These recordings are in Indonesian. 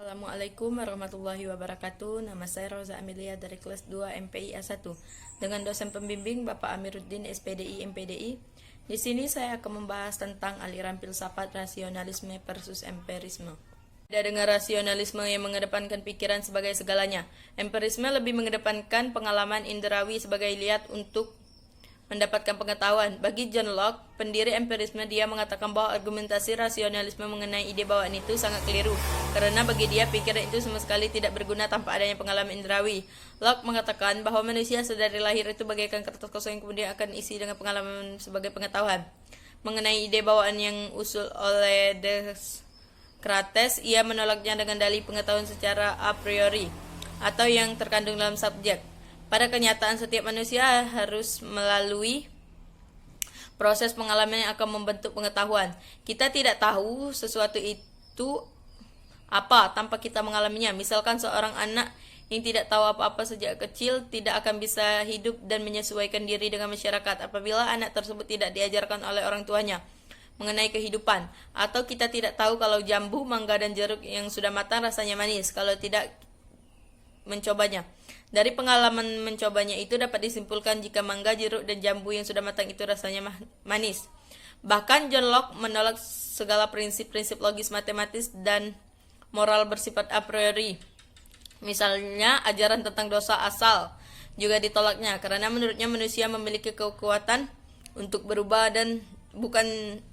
Assalamualaikum warahmatullahi wabarakatuh. Nama saya Roza Amelia dari kelas 2 MPI A1 dengan dosen pembimbing Bapak Amiruddin SPDI MPDI. Di sini saya akan membahas tentang aliran filsafat rasionalisme versus empirisme. Beda dengan rasionalisme yang mengedepankan pikiran sebagai segalanya, empirisme lebih mengedepankan pengalaman indrawi sebagai lihat untuk mendapatkan pengetahuan. Bagi John Locke, pendiri empirisme, dia mengatakan bahwa argumentasi rasionalisme mengenai ide bawaan itu sangat keliru, karena bagi dia pikiran itu sama sekali tidak berguna tanpa adanya pengalaman indrawi. Locke mengatakan bahwa manusia sedari lahir itu bagaikan kertas kosong yang kemudian akan isi dengan pengalaman sebagai pengetahuan. Mengenai ide bawaan yang usul oleh Descartes, ia menolaknya dengan dalih pengetahuan secara a priori atau yang terkandung dalam subjek. Pada kenyataan, setiap manusia harus melalui proses pengalaman yang akan membentuk pengetahuan. Kita tidak tahu sesuatu itu apa tanpa kita mengalaminya. Misalkan seorang anak yang tidak tahu apa-apa sejak kecil tidak akan bisa hidup dan menyesuaikan diri dengan masyarakat apabila anak tersebut tidak diajarkan oleh orang tuanya mengenai kehidupan. Atau kita tidak tahu kalau jambu, mangga, dan jeruk yang sudah matang rasanya manis kalau tidak mencobanya. Dari pengalaman mencobanya itu dapat disimpulkan jika mangga, jeruk, dan jambu yang sudah matang itu rasanya manis. Bahkan John Locke menolak segala prinsip-prinsip logis matematis dan moral bersifat a priori. Misalnya ajaran tentang dosa asal juga ditolaknya karena menurutnya manusia memiliki kekuatan untuk berubah dan bukan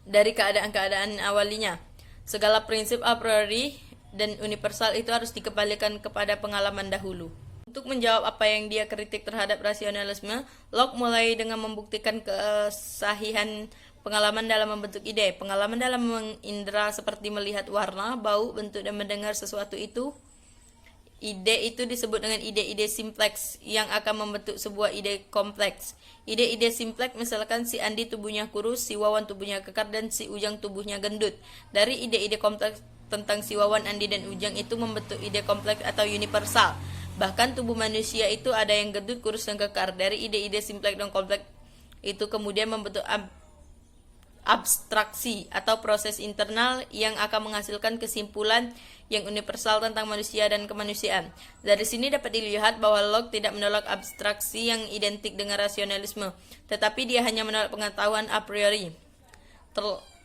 dari keadaan-keadaan awalinya. Segala prinsip a priori dan universal itu harus dikembalikan kepada pengalaman dahulu. Untuk menjawab apa yang dia kritik terhadap rasionalisme, Locke mulai dengan membuktikan kesahihan pengalaman dalam membentuk ide. Pengalaman dalam mengindra seperti melihat warna, bau, bentuk, dan mendengar sesuatu itu. Ide itu disebut dengan ide-ide simpleks yang akan membentuk sebuah ide kompleks. Ide-ide simpleks misalkan si Andi tubuhnya kurus, si Wawan tubuhnya kekar, dan si Ujang tubuhnya gendut. Dari ide-ide kompleks tentang si Wawan, Andi, dan Ujang itu membentuk ide kompleks atau universal. Bahkan tubuh manusia itu ada yang gendut, kurus, dan kekar. Dari ide-ide simpleks dan kompleks itu kemudian membentuk abstraksi atau proses internal yang akan menghasilkan kesimpulan yang universal tentang manusia dan kemanusiaan. Dari sini dapat dilihat bahwa Locke tidak menolak abstraksi yang identik dengan rasionalisme, tetapi dia hanya menolak pengetahuan a priori.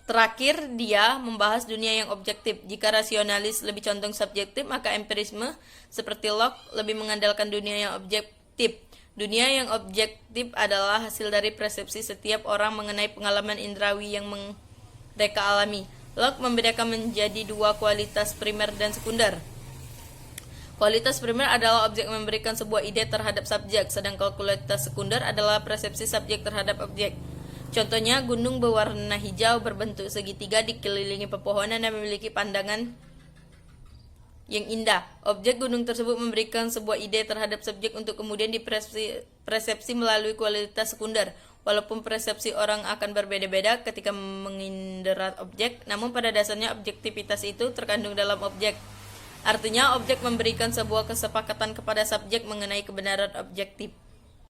Terakhir, dia membahas dunia yang objektif. Jika rasionalis lebih condong subjektif, maka empirisme seperti Locke lebih mengandalkan dunia yang objektif. Dunia yang objektif adalah hasil dari persepsi setiap orang mengenai pengalaman indrawi yang mereka alami. Locke membedakan menjadi dua kualitas primer dan sekunder. Kualitas primer adalah objek memberikan sebuah ide terhadap subjek, sedangkan kualitas sekunder adalah persepsi subjek terhadap objek. Contohnya, gunung berwarna hijau berbentuk segitiga dikelilingi pepohonan dan memiliki pandangan yang indah. Objek gunung tersebut memberikan sebuah ide terhadap subjek untuk kemudian dipersepsi melalui kualitas sekunder. Walaupun persepsi orang akan berbeda-beda ketika mengindra objek, namun pada dasarnya objektivitas itu terkandung dalam objek. Artinya, objek memberikan sebuah kesepakatan kepada subjek mengenai kebenaran objektif.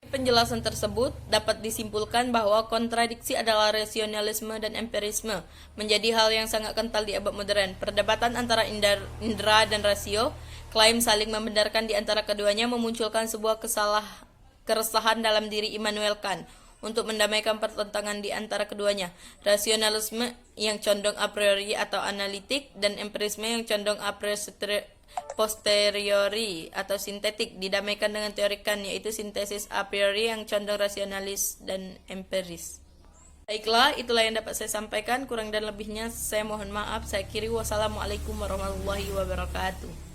Penjelasan tersebut dapat disimpulkan bahwa kontradiksi adalah rasionalisme dan empirisme menjadi hal yang sangat kental di abad modern. Perdebatan antara indera dan rasio, klaim saling membenarkan di antara keduanya memunculkan sebuah keresahan dalam diri Immanuel Kant untuk mendamaikan pertentangan di antara keduanya. Rasionalisme yang condong a priori atau analitik dan empirisme yang condong a posteriori atau sintetik didamaikan dengan teori Kant, yaitu sintesis a priori yang condong rasionalis dan empiris. Baiklah, itulah yang dapat saya sampaikan. Kurang dan lebihnya saya mohon maaf. Saya akhiri. Wassalamualaikum warahmatullahi wabarakatuh.